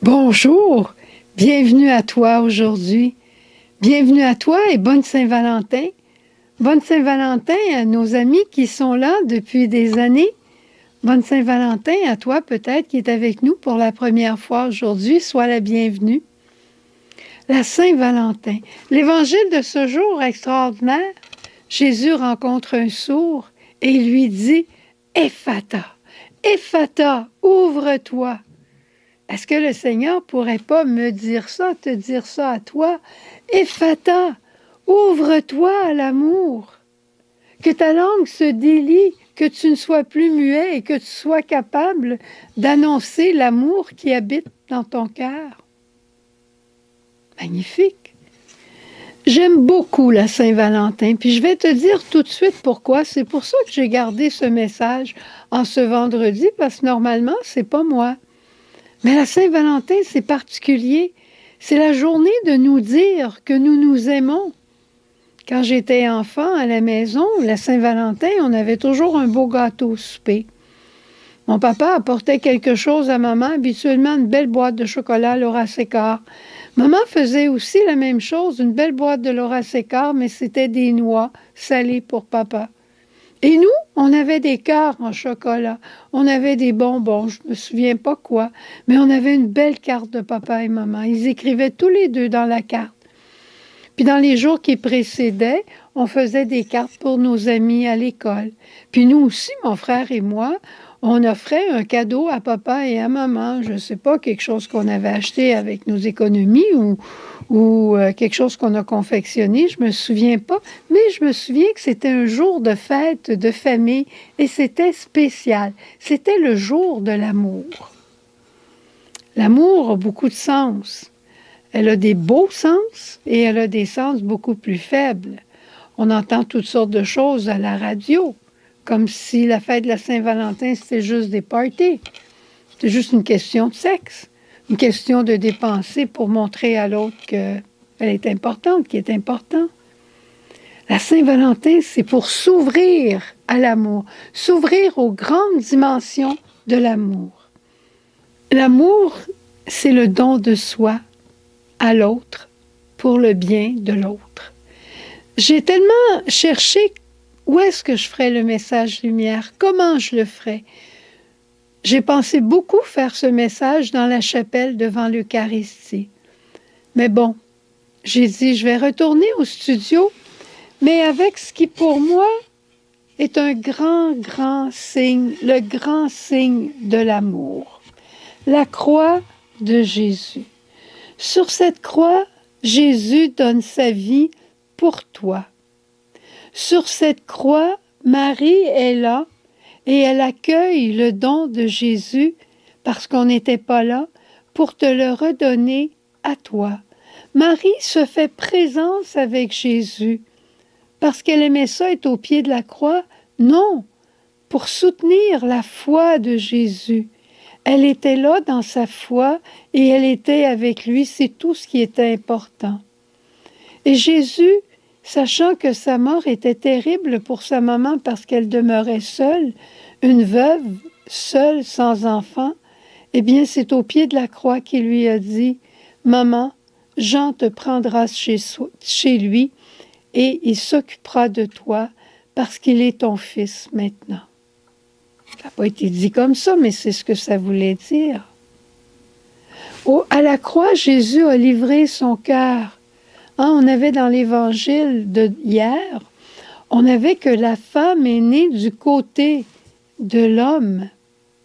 Bonjour, bienvenue à toi aujourd'hui. Bienvenue à toi et bonne Saint-Valentin. Bonne Saint-Valentin à nos amis qui sont là depuis des années. Bonne Saint-Valentin à toi peut-être qui est avec nous pour la première fois aujourd'hui. Sois la bienvenue. La Saint-Valentin. L'évangile de ce jour extraordinaire, Jésus rencontre un sourd et il lui dit « Ephata, Ephata, ouvre-toi ». Est-ce que le Seigneur pourrait pas me dire ça, te dire ça à toi? Ephata, ouvre-toi à l'amour. Que ta langue se délie, que tu ne sois plus muet et que tu sois capable d'annoncer l'amour qui habite dans ton cœur. Magnifique. J'aime beaucoup la Saint-Valentin, puis je vais te dire tout de suite pourquoi. C'est pour ça que j'ai gardé ce message en ce vendredi, parce que normalement, c'est pas moi. Mais la Saint-Valentin, c'est particulier. C'est la journée de nous dire que nous nous aimons. Quand j'étais enfant à la maison, la Saint-Valentin, on avait toujours un beau gâteau au souper. Mon papa apportait quelque chose à maman, habituellement une belle boîte de chocolat Laura Sécard. Maman faisait aussi la même chose, une belle boîte de Laura Sécard, mais c'était des noix salées pour papa. Et nous, on avait des cœurs en chocolat, on avait des bonbons, je ne me souviens pas quoi, mais on avait une belle carte de papa et maman. Ils écrivaient tous les deux dans la carte. Puis dans les jours qui précédaient, on faisait des cartes pour nos amis à l'école. Puis nous aussi, mon frère et moi, on offrait un cadeau à papa et à maman. Je ne sais pas, quelque chose qu'on avait acheté avec nos économies ou quelque chose qu'on a confectionné, je ne me souviens pas, mais je me souviens que c'était un jour de fête, de famille, et c'était spécial. C'était le jour de l'amour. L'amour a beaucoup de sens. Elle a des beaux sens et elle a des sens beaucoup plus faibles. On entend toutes sortes de choses à la radio, comme si la fête de la Saint-Valentin, c'était juste des parties. C'est juste une question de sexe, une question de dépenser pour montrer à l'autre qu'elle est importante, qu'il est important. La Saint-Valentin, c'est pour s'ouvrir à l'amour, s'ouvrir aux grandes dimensions de l'amour. L'amour, c'est le don de soi à l'autre pour le bien de l'autre. J'ai tellement cherché où est-ce que je ferais le message lumière, comment je le ferais. J'ai pensé beaucoup faire ce message dans la chapelle devant l'Eucharistie. Mais bon, j'ai dit, je vais retourner au studio, mais avec ce qui, pour moi, est un grand, grand signe, le grand signe de l'amour. La croix de Jésus. Sur cette croix, Jésus donne sa vie pour toi. Sur cette croix, Marie est là et elle accueille le don de Jésus parce qu'on n'était pas là pour te le redonner à toi. Marie se fait présence avec Jésus parce qu'elle aimait ça être au pied de la croix. Non, pour soutenir la foi de Jésus. Elle était là dans sa foi et elle était avec lui, c'est tout ce qui était important. Et Jésus, sachant que sa mort était terrible pour sa maman parce qu'elle demeurait seule, une veuve, seule, sans enfant, eh bien c'est au pied de la croix qu'il lui a dit, « Maman, Jean te prendra chez lui et il s'occupera de toi parce qu'il est ton fils maintenant. » Ça n'a pas été dit comme ça, mais c'est ce que ça voulait dire. À la croix, Jésus a livré son cœur. On avait dans l'évangile de hier, on avait que la femme est née du côté de l'homme,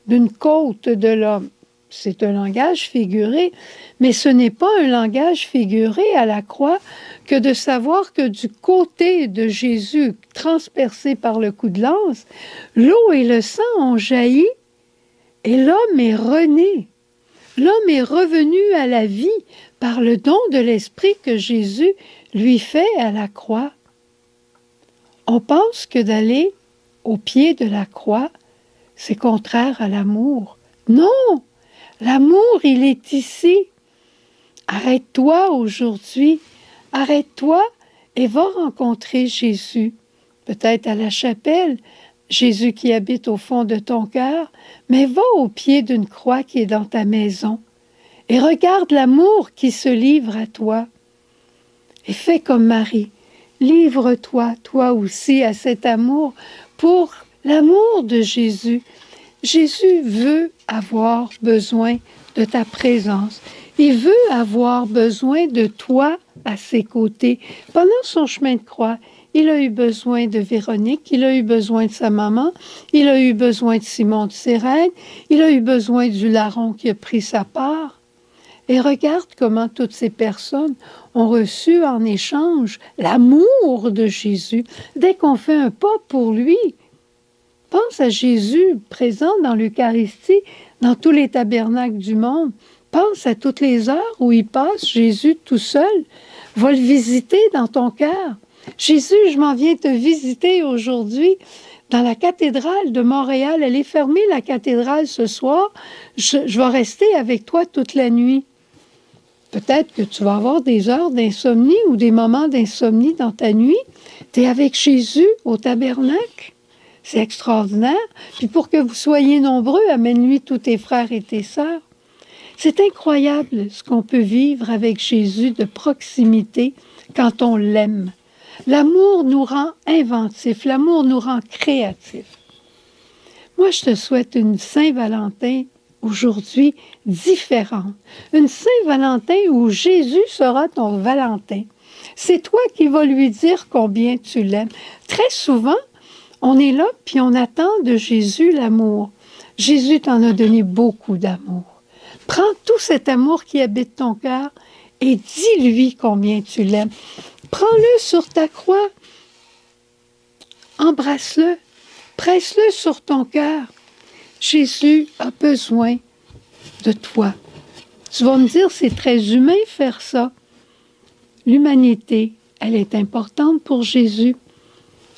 d'une côte de l'homme. C'est un langage figuré, mais ce n'est pas un langage figuré à la croix que de savoir que du côté de Jésus, transpercé par le coup de lance, l'eau et le sang ont jailli et l'homme est rené. L'homme est revenu à la vie par le don de l'Esprit que Jésus lui fait à la croix. On pense que d'aller au pied de la croix, c'est contraire à l'amour. Non! L'amour, il est ici. Arrête-toi aujourd'hui. Arrête-toi et va rencontrer Jésus. Peut-être à la chapelle, Jésus qui habite au fond de ton cœur, mais va au pied d'une croix qui est dans ta maison Et regarde l'amour qui se livre à toi. Et fais comme Marie. Livre-toi, toi aussi, à cet amour pour l'amour de Jésus. Jésus veut avoir besoin de ta présence. Il veut avoir besoin de toi à ses côtés. Pendant son chemin de croix, il a eu besoin de Véronique, il a eu besoin de sa maman, il a eu besoin de Simon de Cyrène, il a eu besoin du larron qui a pris sa part. Et regarde comment toutes ces personnes ont reçu en échange l'amour de Jésus. Dès qu'on fait un pas pour lui, pense à Jésus présent dans l'Eucharistie, dans tous les tabernacles du monde. Pense à toutes les heures où il passe, Jésus tout seul. Va le visiter dans ton cœur. Jésus, je m'en viens te visiter aujourd'hui dans la cathédrale de Montréal. Elle est fermée, la cathédrale, ce soir. Je vais rester avec toi toute la nuit. Peut-être que tu vas avoir des heures d'insomnie ou des moments d'insomnie dans ta nuit. Tu es avec Jésus au tabernacle. C'est extraordinaire. Puis pour que vous soyez nombreux, amène-lui tous tes frères et tes sœurs. C'est incroyable ce qu'on peut vivre avec Jésus de proximité quand on l'aime. L'amour nous rend inventifs, l'amour nous rend créatifs. Moi, je te souhaite une Saint-Valentin aujourd'hui différente. Une Saint-Valentin où Jésus sera ton Valentin. C'est toi qui vas lui dire combien tu l'aimes. Très souvent, on est là, puis on attend de Jésus l'amour. Jésus t'en a donné beaucoup d'amour. Prends tout cet amour qui habite ton cœur et dis-lui combien tu l'aimes. Prends-le sur ta croix. Embrasse-le. Presse-le sur ton cœur. Jésus a besoin de toi. Tu vas me dire, c'est très humain faire ça. L'humanité, elle est importante pour Jésus.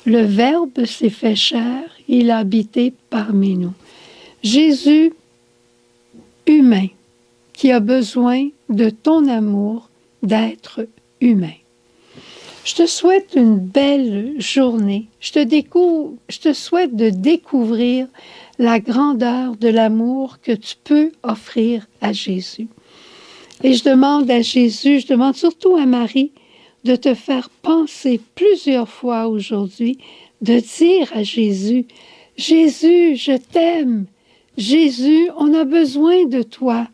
Le Verbe s'est fait chair, il a habité parmi nous. Jésus, humain, qui a besoin de ton amour, d'être humain. Je te souhaite une belle journée. Je te souhaite de découvrir la grandeur de l'amour que tu peux offrir à Jésus. Et je demande à Jésus, je demande surtout à Marie, de te faire penser plusieurs fois aujourd'hui, de dire à Jésus, « Jésus, je t'aime. Jésus, on a besoin de toi.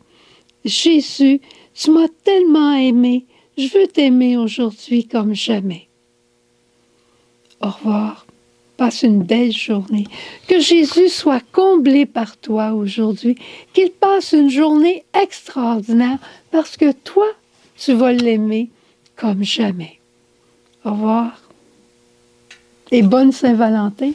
Jésus, tu m'as tellement aimé. Je veux t'aimer aujourd'hui comme jamais. » Au revoir. Passe une belle journée. Que Jésus soit comblé par toi aujourd'hui. Qu'il passe une journée extraordinaire parce que toi, tu vas l'aimer comme jamais. Au revoir. Et bonne Saint-Valentin.